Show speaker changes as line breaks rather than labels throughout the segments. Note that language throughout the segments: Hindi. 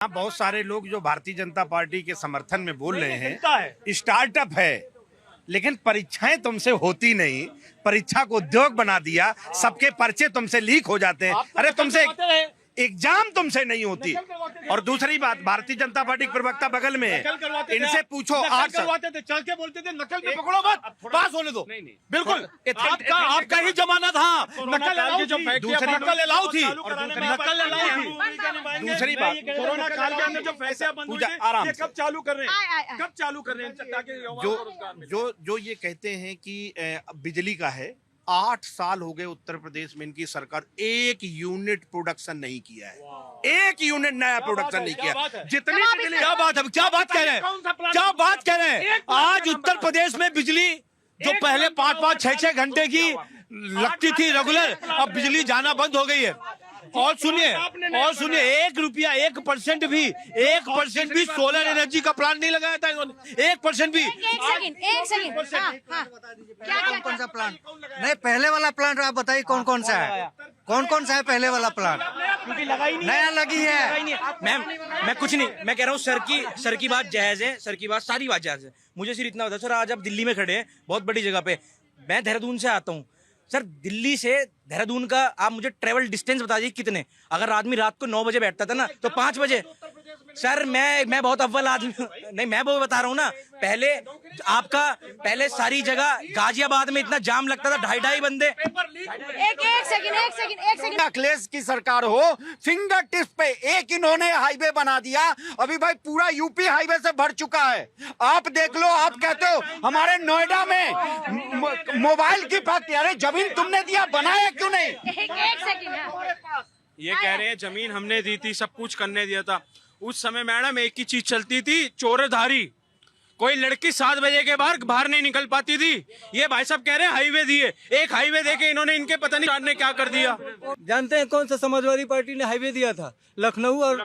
बहुत सारे लोग जो भारतीय जनता पार्टी के समर्थन में बोल रहे हैं स्टार्टअप है, लेकिन परीक्षाएं तुमसे होती नहीं। परीक्षा को उद्योग बना दिया, सबके पर्चे तुमसे लीक हो जाते हैं। अरे तुमसे एग्जाम तुमसे नहीं होती। और दूसरी बात, भारतीय जनता पार्टी के प्रवक्ता बगल में है, इनसे पूछो। 8
करवाते थे, चल के बोलते थे नकल में पकड़ो मत, पास होने दो। बिल्कुल आपका ही जमाना था। नकल अलाउ थी।
दूसरी बात,
कोरोना काल के अंदर जो पैसे बंद हुए थे, कब चालू कर रहे हैं? कब चालू कर रहे हैं?
जो ये कहते हैं कि बिजली का है, 8 साल हो गए उत्तर प्रदेश में इनकी सरकार एक यूनिट प्रोडक्शन नहीं किया है। एक यूनिट नया प्रोडक्शन नहीं किया। जितनी बिजली,
क्या बात है, क्या बात कह रहे हैं, क्या बात कह रहे हैं? आज उत्तर प्रदेश में बिजली जो पहले 5-5, 6-6 घंटे की लगती थी रेगुलर, अब बिजली जाना बंद हो गई है। और सुनिए 1% भी सोलर एनर्जी का प्लांट नहीं लगाया था इन्होंने। 1% भी।
एक सेकंड
कौन कौन सा प्लांट? नहीं, पहले वाला प्लांट आप बताइए कौन कौन सा है? कौन कौन सा है पहले वाला प्लांट? नया लगी है।
मैम मैं कुछ नहीं, मैं कह रहा हूँ सर की बात जायज है, सर की बात सारी बात जायज है। मुझे सिर्फ इतना बता सर, आज आप दिल्ली में खड़े हैं, बहुत बड़ी जगह पे, मैं देहरादून से आता हूँ सर। दिल्ली से देहरादून का आप मुझे ट्रेवल डिस्टेंस बता दीजिए कितने। अगर आदमी रात को 9 बजे बैठता था ना तो 5 बजे सर मैं बहुत अव्वल आदमी नहीं, मैं वो बता रहा हूँ ना। पहले सारी जगह गाजियाबाद में इतना जाम लगता था, 2.5 बंदे।
एक सेकंड
अखिलेश की सरकार हो, फिंगर टिप्स पे एक इन्होंने हाईवे बना दिया। अभी भाई पूरा यूपी हाईवे से भर चुका है। आप देख लो, आप कहते हो हमारे नोएडा में मोबाइल की फैक्ट्री, अरे जमीन तुमने दिया, बनाया क्यों नहीं?
एक सेकंड
ये कह रहे हैं जमीन हमने दी थी, सब कुछ करने दिया था। उस समय मैडम एक ही चीज चलती थी, चोरधारी। कोई लड़की 7 बजे के बाहर नहीं निकल पाती थी। ये भाई साहब कह रहे हैं हाईवे दिए। एक हाईवे देके इन्होंने इनके पता नहीं ने क्या कर दिया।
जानते हैं कौन सा समाजवादी पार्टी ने हाईवे दिया था? लखनऊ और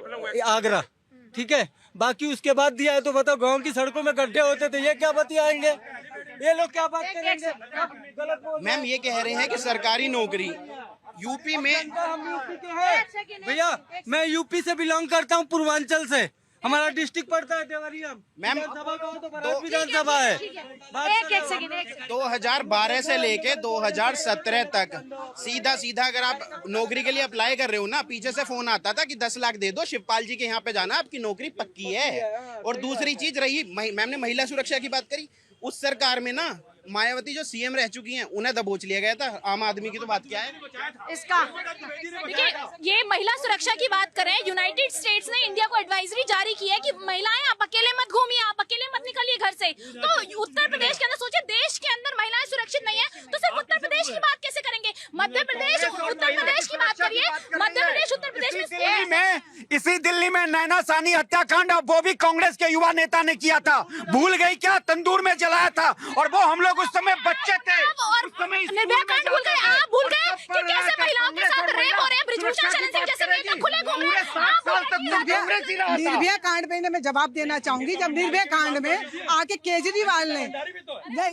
आगरा, ठीक है। बाकी उसके बाद दिया है तो बताओ, गांव की सड़कों में गड्ढे होते थे, ये क्या बतियाएंगे? ये लोग क्या बात करेंगे?
मैम ये कह रहे हैं कि सरकारी नौकरी यूपी में,
हम यूपी के हैं भैया, मैं यूपी से बिलोंग करता हूँ, पूर्वांचल से। हमारा डिस्ट्रिक्ट पड़ता है देवरिया।
मैम
विधानसभा है।
एक सेकंड
2012 से लेके 2017 तक सीधा अगर आप नौकरी के लिए अप्लाई कर रहे हो ना, पीछे से फोन आता था कि 10 लाख दे दो, शिवपाल जी के यहाँ पे जाना, आपकी नौकरी पक्की है। और दूसरी चीज रही, मैम ने महिला सुरक्षा की बात करी। उस सरकार में ना मायावती जो सीएम रह चुकी हैं, उन्हें दबोच लिया गया था। आम आदमी की तो बात क्या है
इसका? देखिए, ये महिला सुरक्षा की बात करें, यूनाइटेड स्टेट्स ने इंडिया को एडवाइजरी जारी की है कि महिलाएं आप अकेले मत घूमिए, आप अकेले मत निकलिए घर से। तो उत्तर प्रदेश के अंदर सोचिए, देश के अंदर महिलाएं सुरक्षित नहीं है, तो सिर्फ उत्तर प्रदेश की बात कैसे करेंगे? मध्य प्रदेश, उत्तर प्रदेश की बात करिए। मध्य प्रदेश, उत्तर प्रदेश में
इसी दिल्ली में नैना सानी हत्याकांड, वो भी कांग्रेस के युवा नेता ने किया था। भूल गई क्या? तंदूर में जलाया था, और वो हम लोग उस समय बच्चे थे।
निर्भया कांड भूल गए? आप भूल गए कि कैसे महिलाओं के साथ रेप हो रहे हैं? ब्रिजभूषण शरण सिंह जैसे नेता खुले घूम रहे हैं।
निर्भया कांड में मैं जवाब देना चाहूंगी। जब निर्भया कांड में आके केजरीवाल ने,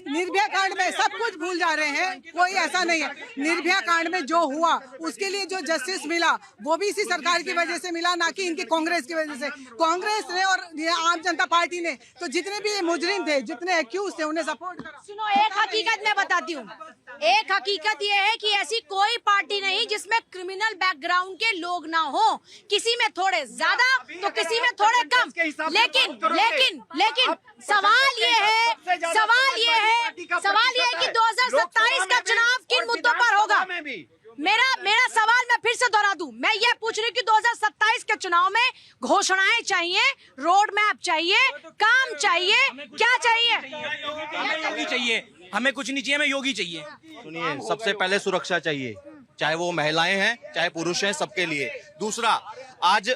निर्भया कांड में सब कुछ भूल जा रहे हैं, कोई ऐसा नहीं है। निर्भया कांड में जो हुआ, उसके लिए जो जस्टिस मिला, वो भी इसी सरकार की वजह से मिला, ना कि इनकी कांग्रेस की वजह से। कांग्रेस ने और आम जनता पार्टी ने तो जितने भी मुजरिम थे, जितने एक्यूज थे, उन्हें सपोर्ट करा।
सुनो, एक हकीकत मैं बताती हूँ। एक हकीकत ये है कि ऐसी कोई पार्टी नहीं जिसमें क्रिमिनल बैकग्राउंड के लोग ना हो। किसी में थोड़े ज्यादा तो किसी में थोड़े कम। लेकिन सवाल ये है कि 2027 का चुनाव किन मुद्दों पर होगा? मेरा सवाल मैं फिर से दोहरा दूं। मैं ये पूछ रही हूँ कि 2027 के चुनाव में घोषणाएं चाहिए, रोड मैप चाहिए, काम चाहिए, क्या चाहिए?
योगी चाहिए, हमें कुछ नहीं चाहिए, हमें योगी चाहिए।
सुनिए, सबसे पहले सुरक्षा चाहिए, चाहे वो महिलाएं हैं चाहे पुरुष हैं, सबके लिए। दूसरा, आज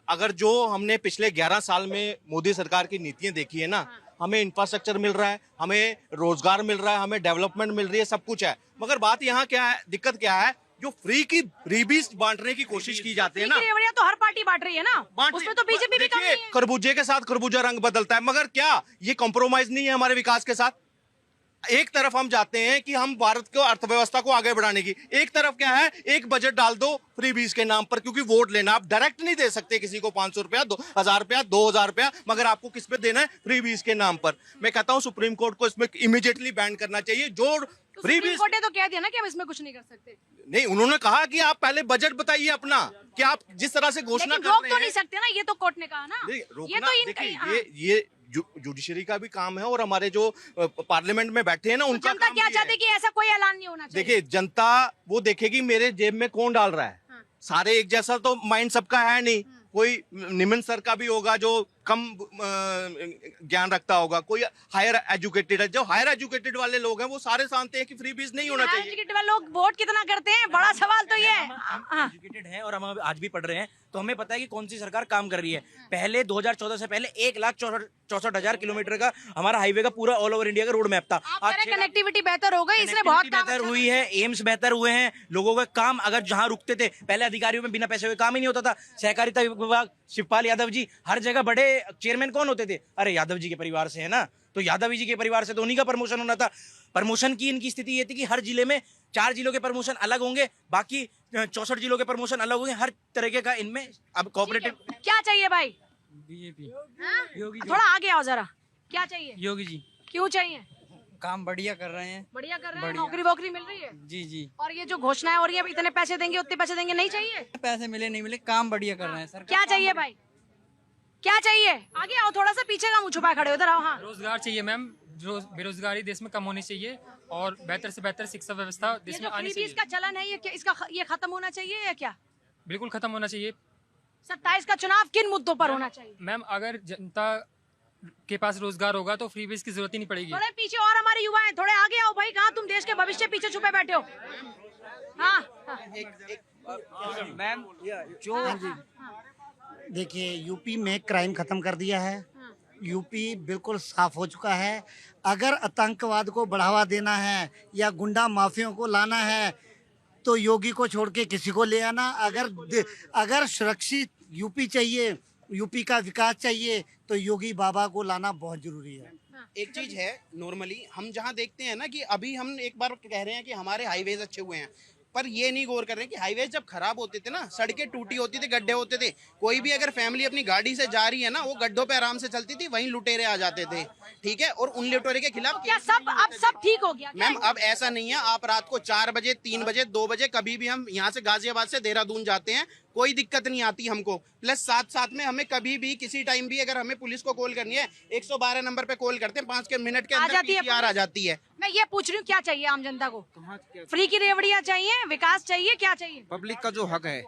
अगर जो हमने पिछले 11 साल में मोदी सरकार की नीतियां देखी है ना, हमें इंफ्रास्ट्रक्चर मिल रहा है, हमें रोजगार मिल रहा है, हमें डेवलपमेंट मिल रही है, सब कुछ है। मगर बात यहाँ क्या है, दिक्कत क्या है, जो फ्री की फ्रीबीज बांटने की कोशिश की जाती है ना,
तो हर पार्टी बांट रही है ना, उसमें तो बीजेपी भी कम नहीं है।
खरबूजे के साथ खरबूजा रंग बदलता है, मगर क्या ये कॉम्प्रोमाइज नहीं है हमारे विकास के साथ? एक तरफ हम जाते हैं कि हम भारत को अर्थव्यवस्था को आगे बढ़ाने की, एक तरफ क्या है, एक बजट डाल दो फ्री बीज के नाम पर, क्योंकि वोट लेना आप डायरेक्ट नहीं दे सकते किसी को 500 रुपया, 1000 रुपया, 2000 रुपया, मगर आपको किस पे देना है, फ्री बीज के नाम पर। मैं कहता हूं सुप्रीम कोर्ट को इसमें इमीडिएटली बैन करना चाहिए। जो फ्री बीज
कोर्ट ने तो कह दिया ना कि हम इसमें कुछ नहीं कर सकते,
नहीं, उन्होंने कहा कि आप पहले बजट बताइए अपना, कि आप जिस तरह से घोषणा
लेकिन
कर
रोक
रहे
तो
हैं।
नहीं सकते ना, ये तो कोर्ट ने कहा ना।
नहीं,
ये
रोकना,
तो
देखिए ये जुडिशरी का भी काम है और हमारे जो पार्लियामेंट में बैठे हैं ना उनका
जनता
काम
क्या
भी
चाहती
है।
है कि ऐसा कोई ऐलान नहीं होना चाहिए?
देखिए जनता वो देखेगी मेरे जेब में कौन डाल रहा है। सारे एक जैसा तो माइंड सबका है नहीं, कोई निम्न स्तर का भी होगा जो कम ज्ञान रखता होगा, कोई हायर एजुकेटेड है। जो हायर एजुकेटेड वाले लोग हैं वो सारे जानते हैं कि फ्री बीज नहीं होना चाहिए।
एजुकेटेड वाले लोग वोट कितना करते हैं, बड़ा सवाल तो ये है।
एजुकेटेड हैं और हम आज भी पढ़ रहे हैं, तो हमें पता है कि कौन सी सरकार काम कर रही है। पहले 2014 से पहले 1,64,000 किलोमीटर का हमारा हाईवे का पूरा ऑल ओवर इंडिया का रोड मैप था। आज
कनेक्टिविटी बेहतर हो गई, इसलिए बहुत काम
बेहतर हुई है, एम्स बेहतर हुए हैं, लोगों का काम अगर जहां रुकते थे पहले अधिकारियों में बिना पैसे हुए काम ही नहीं होता था। सहकारिता विभाग शिवपाल यादव जी, हर जगह बड़े चेयरमैन कौन होते थे, अरे यादव जी के परिवार से है ना, तो यादव जी के परिवार से तो उन्हीं का प्रमोशन होना था। प्रमोशन की इनकी स्थिति ये थी कि हर जिले में 4 जिलों के प्रमोशन अलग होंगे, बाकी 64 जिलों के प्रमोशन अलग होंगे, हर तरीके का इनमें अब कोऑपरेटिव।
क्या चाहिए भाई?
बीजेपी,
योगी थोड़ा आगे आओ जरा। क्या चाहिए?
योगी जी
क्यों चाहिए?
काम बढ़िया कर रहे हैं।
बढ़िया कर रहे हैं, नौकरी वोकरी मिल रही है?
जी जी,
और ये जो घोषणाएं हो रही है, इतने पैसे देंगे उतने पैसे देंगे, नहीं चाहिए?
पैसे मिले नहीं मिले, काम बढ़िया कर रहे हैं सर।
क्या चाहिए भाई? क्या चाहिए? आगे आओ, थोड़ा सा पीछे का मुंह छुपा खड़े हो, इधर आओ। हाँ,
रोजगार चाहिए मैम, जो बेरोजगारी देश में कम होनी चाहिए और बेहतर से बेहतर शिक्षा व्यवस्था
ये
देश
जो
में आनी
फ्री बीज
चाहिए।
का चलन है, ये खत्म होना चाहिए या क्या?
बिल्कुल खत्म होना चाहिए
27 का चुनाव किन मुद्दों पर होना चाहिए?
मैम। अगर जनता के पास रोजगार होगा तो फ्री बीज की जरूरत ही नहीं पड़ेगी।
थोड़े पीछे और हमारे युवा हैं, थोड़े आगे आओ भाई। कहाँ तुम देश के भविष्य पीछे छुपे बैठे हो? हाँ,
मैम जो देखिए यूपी में क्राइम खत्म कर दिया है, यूपी बिल्कुल साफ हो चुका है। अगर आतंकवाद को बढ़ावा देना है या गुंडा माफियों को लाना है तो योगी को छोड़ के किसी को ले आना। अगर सुरक्षित यूपी चाहिए, यूपी का विकास चाहिए तो योगी बाबा को लाना बहुत जरूरी है।
एक चीज है, नॉर्मली हम जहाँ देखते हैं ना कि अभी हम एक बार कह रहे हैं कि हमारे हाईवेज अच्छे हुए हैं, पर ये नहीं गौर कर रहे हैं कि हाईवेज जब खराब होते थे ना, सड़कें टूटी होती थी, गड्ढे होते थे, कोई भी अगर फैमिली अपनी गाड़ी से जा रही है ना, वो गड्ढों पे आराम से चलती थी, वहीं लुटेरे आ जाते थे। ठीक है, और उन लुटेरे के खिलाफ
क्या सब अब सब ठीक हो गया?
मैम अब ऐसा नहीं है, आप रात को 4 बजे, 3 बजे, 2 बजे कभी भी हम यहाँ से गाजियाबाद से देहरादून जाते हैं, कोई दिक्कत नहीं आती हमको। प्लस साथ में हमें कभी भी किसी टाइम भी अगर हमें पुलिस को कॉल करनी है, 112 नंबर पे कॉल करते हैं, 5 मिनट के अंदर PCR आ जाती है।
मैं ये पूछ रही हूँ, क्या चाहिए आम जनता को? फ्री की रेवड़ियाँ चाहिए, विकास चाहिए, क्या चाहिए?
पब्लिक का जो हक है,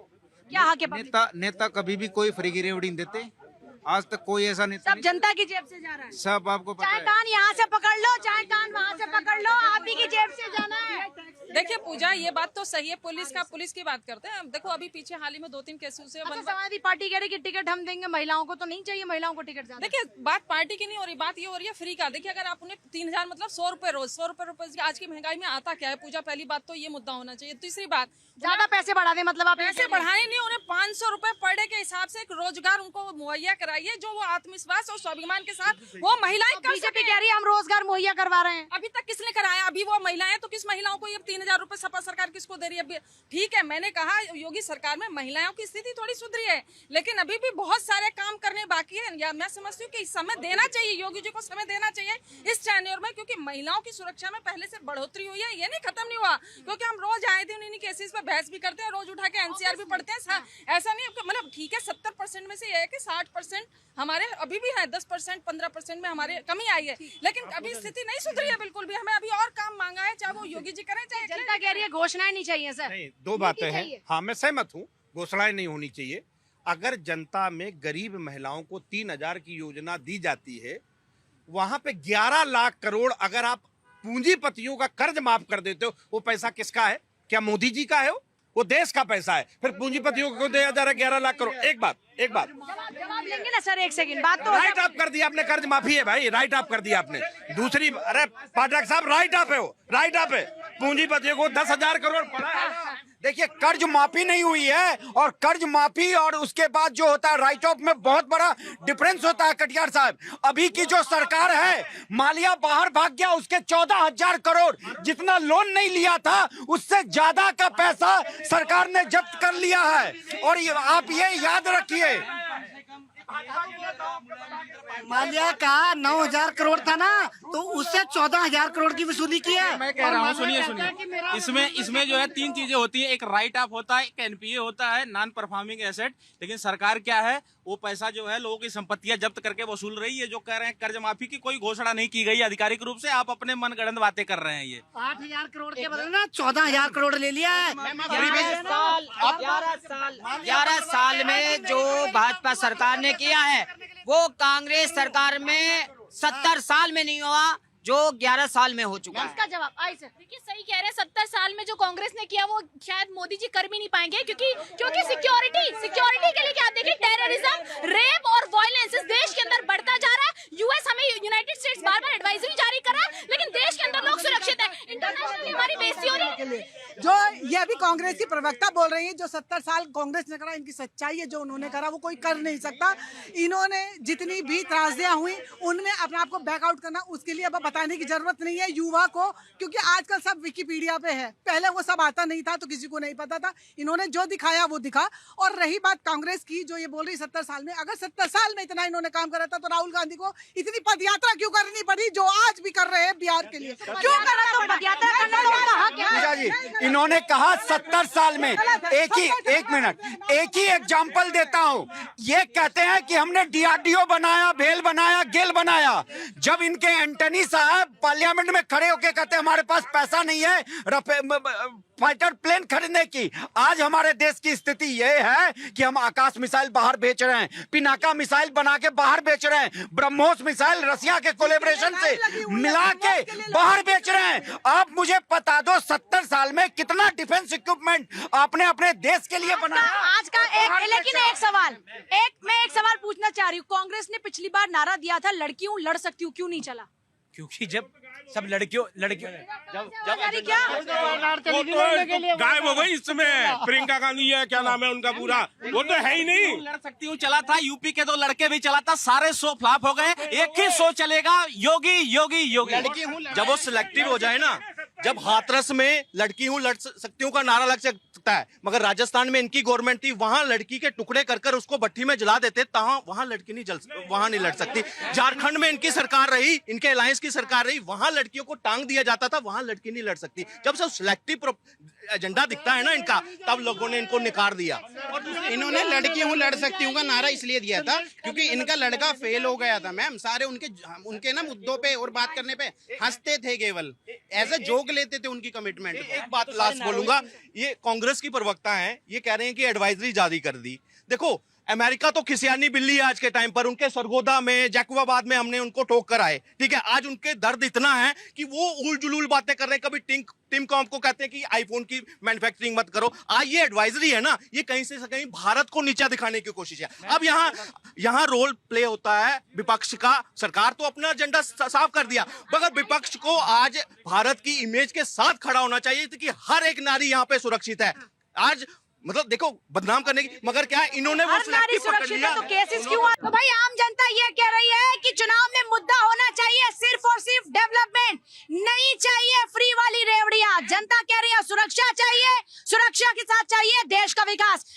क्या हक है पब्लिक?
नेता कभी भी कोई फ्री की रेवड़ी नहीं देते, आज तक कोई ऐसा नेता
सब जनता की जेब से जा रहा है।
सब आपको पता
चाहे
है।
कान यहाँ से पकड़ लो, चाहे कान वहाँ से पकड़ लो, आप ही की जेब से जाना है।
देखिए पूजा, ये बात तो सही है, पुलिस की बात करते हैं। देखो अभी पीछे हाल ही में 2-3 केसेस हुए।
समाजवादी पार्टी कह रही कि टिकट हम देंगे, महिलाओं को तो नहीं चाहिए, महिलाओं को टिकट ज्यादा।
देखिए बात पार्टी की नहीं हो रही, बात ये हो रही है फ्री का। देखिए अगर आप उन्हें 3000 मतलब 100 रुपए रोज, 100 रुपए आज की महंगाई में आता क्या है पूजा? पहली बात तो ये मुद्दा होना चाहिए। तीसरी बात,
ज्यादा पैसे बढ़ा दे, मतलब आप
पैसे बढ़ाए नहीं, उन्हें 500 रुपए पर डे के हिसाब से एक रोजगार उनको मुहैया कराइए, जो वो आत्मविश्वास और स्वाभिमान के साथ वो महिलाएं कर
बीजेपी
सके।
कह रही है हम रोजगार मुहैया करवा रहे हैं।
अभी तक किसने कराया? अभी वो महिलाएं तो किस महिलाओं को ये 3000 रुपए सपा सरकार किसको दे रही है? ठीक है, मैंने कहा योगी सरकार में महिलाओं की स्थिति थोड़ी सुधरी है, लेकिन अभी भी बहुत सारे काम करने बाकी है। या मैं समझती हूँ कि समय देना चाहिए, योगी जी को समय देना चाहिए इस टेन्योर में, क्योंकि महिलाओं की सुरक्षा में पहले से बढ़ोतरी हुई है, ये नहीं खत्म नहीं हुआ। क्योंकि हम रोज आए दिन इन्हीं केसेस पे बहस भी करते हैं, रोज उठा के NCR भी पढ़ते हैं। ऐसा नहीं है, मतलब ठीक है 70% में से ये है कि 60% हमारे अभी भी है, 10% 15% में हमारे कमी आई है, लेकिन अभी स्थिति नहीं सुधरी है बिल्कुल भी। हमें अभी और काम मांगा है, चाहे वो योगी जी करें चाहे
जनता कह रही है घोषणाएं नहीं चाहिए सर।
नहीं, दो बातें हैं। हाँ, मैं सहमत हूँ, घोषणाएं नहीं होनी चाहिए। अगर जनता में गरीब महिलाओं को 3000 की योजना दी जाती है, वहां पे 11 लाख करोड़ अगर आप पूंजीपतियों का कर्ज माफ कर देते हो, वो पैसा किसका है? क्या मोदी जी का है? वो देश का पैसा है। फिर पूंजीपतियों को दिया जा रहा है 11 लाख करोड़। एक बात
जवाब लेंगे ना सर, एक सेकंड बात तो
राइट ऑफ कर दिया आपने, कर्ज माफी है भाई, राइट ऑफ कर दिया आपने। दूसरी, अरे पाठक साहब राइट ऑफ है, वो राइट ऑफ है। पूंजीपतियों को 10,000 करोड़ पड़ा है,
देखिए कर्ज माफी नहीं हुई है, और कर्ज माफी और उसके बाद जो होता है राइट ऑफ में बहुत बड़ा डिफरेंस होता है कटियार साहब। अभी की जो सरकार है, मालिया बाहर भाग गया, उसके 14,000 करोड़ जितना लोन नहीं लिया था उससे ज्यादा का पैसा सरकार ने जब्त कर लिया है। और आप ये याद रखिए,
माल्या का 9,000 करोड़ था ना, तो उससे 14,000 करोड़ की वसूली की है।
मैं कह रहा हूँ, सुनिए, इसमें जो है 3 चीजें होती है। एक राइट ऑफ होता है, एक एनपीए होता है, नॉन परफॉर्मिंग एसेट। लेकिन सरकार क्या है, वो पैसा जो है लोगों की संपत्तियां जब्त करके वसूल रही है। जो कह रहे हैं कर्ज माफी की कोई घोषणा नहीं की गई आधिकारिक रूप से, आप अपने मनगढ़ंत बातें कर रहे हैं। ये
8,000 करोड़ के बदले ना 14,000 करोड़ ले लिया है।
11 साल में जो भाजपा सरकार ने किया है वो कांग्रेस सरकार में 70 साल में नहीं हुआ, जो 11 साल में हो चुका है।
इसका जवाब आई सर। देखिए सही कह रहे हैं, 70 साल में जो कांग्रेस ने किया वो शायद मोदी जी कर भी नहीं पाएंगे, क्योंकि सिक्योरिटी के लिए क्या, देखिए टेररिज्म, रेप और वायलेंस इस देश के अंदर बढ़ता जा रहा है। यूएस हमें, यूनाइटेड स्टेट्स बार बार एडवाइजरी जारी कर रहा है, लेकिन देश के अंदर लोग सुरक्षित है। इंटरनेशनली हमारी बेइज्जती हो रही है।
जो ये अभी कांग्रेस की प्रवक्ता बोल रही है, जो 70 साल कांग्रेस ने करा, इनकी सच्चाई है, जो उन्होंने करा वो कोई कर नहीं सकता। इन्होंने जितनी भी त्रासदियां हुई उनमें अपने आप को बैकआउट करना, उसके लिए अब बताने की जरूरत नहीं है युवा को, क्योंकि आजकल सब विकिपीडिया पे है। पहले वो सब आता नहीं था तो किसी को नहीं पता था। इन्होंने जो दिखाया वो दिखा। और रही बात कांग्रेस की, जो ये बोल रही 70 साल में, अगर 70 साल में इतना इन्होंने काम करा था तो राहुल गांधी को इतनी पदयात्रा क्यों करनी पड़ी, जो आज भी कर रहे हैं बिहार के लिए? क्यों करा? तो पदयात्रा करना तो उनका हक है।
जी इन्होंने कहा 70 साल में एक ही एग्जाम्पल देता हूं। ये कहते हैं कि हमने डीआरडीओ बनाया, भेल बनाया, गेल बनाया। जब इनके एंटनी साहब पार्लियामेंट में खड़े होकर कहते हैं हमारे पास पैसा नहीं है फाइटर प्लेन खरीदने की, आज हमारे देश की स्थिति यह है कि हम आकाश मिसाइल बाहर बेच रहे हैं, पिनाका मिसाइल बना के बाहर बेच रहे हैं, ब्रह्मोस मिसाइल रसिया के कोलेब्रेशन से मिला के बाहर बेच रहे हैं। आप मुझे बता दो 70 साल में कितना डिफेंस इक्विपमेंट आपने अपने देश के लिए बनाया?
आज का लेकिन मैं एक सवाल पूछना चाह रही हूँ। कांग्रेस ने पिछली बार नारा दिया था लड़की हूँ लड़ सकती हूँ, क्यों नहीं चला?
क्योंकि जब सब लड़कियों
गायब हो गई इसमें प्रियंका गांधी है, क्या नाम है उनका पूरा, वो तो है ही नहीं। लड़ सकती हूँ चला था, यूपी के 2 लड़के भी चला था, सारे शो फ्लॉप हो गए। एक ही शो चलेगा, योगी योगी योगी।
जब वो सिलेक्टिव हो जाए ना, जब हाथरस में लड़की हूँ लड़ सकती हूँ का नारा लग सकता है, मगर राजस्थान में इनकी गवर्नमेंट थी, वहां लड़की के टुकड़े कर कर उसको भट्टी में जला देते, वहां लड़की वहां नहीं लड़ सकती। झारखंड में इनकी सरकार रही, इनके अलायंस की सरकार रही, वहां लड़कियों को टांग दिया जाता था, वहां लड़की नहीं लड़ सकती। जब से सिलेक्टिव एजेंडा दिखता है ना इनका, तब लोगों ने इनको निकाल दिया।
और इन्होंने लड़की हूँ लड़ सकती हूँ का नारा इसलिए दिया था क्योंकि इनका लड़का फेल हो गया था मैम। सारे उनके ना मुद्दों पे और बात करने पे हंसते थे, केवल एज ए जोक लेते थे उनकी कमिटमेंट।
एक बात लास्ट बोलूंगा, ये कांग्रेस की प्रवक्ता हैं, ये कह रहे हैं कि एडवाइजरी जारी कर दी। देखो अमेरिका तो खिसियानी बिल्ली है आज के टाइम पर, उनके सरगोदा में जैकुबाबाद में हमने उनको ठोक कर आए, ठीक है। आज उनके दर्द इतना है कि वो उल जुलूल बातें कर रहे हैं। कभी टिम कॉम को कहते हैं कि आईफोन की मैन्युफैक्चरिंग मत करो। आज ये एडवाइजरी है ना, ये कहीं से कहीं भारत को नीचा दिखाने की कोशिश है। अब यहाँ रोल प्ले होता है विपक्ष का। सरकार तो अपना एजेंडा साफ कर दिया, मगर विपक्ष को आज भारत की इमेज के साथ खड़ा होना चाहिए कि हर एक नारी यहाँ पे सुरक्षित है। आज मतलब देखो बदनाम करने की, मगर क्या इन्होंने वो
सुरक्षित है तो केसेस क्यों? तो भाई आम जनता ये कह रही है कि चुनाव में मुद्दा होना चाहिए सिर्फ और सिर्फ डेवलपमेंट, नहीं चाहिए फ्री वाली रेवड़ियां। जनता कह रही है सुरक्षा चाहिए, सुरक्षा के साथ चाहिए देश का विकास।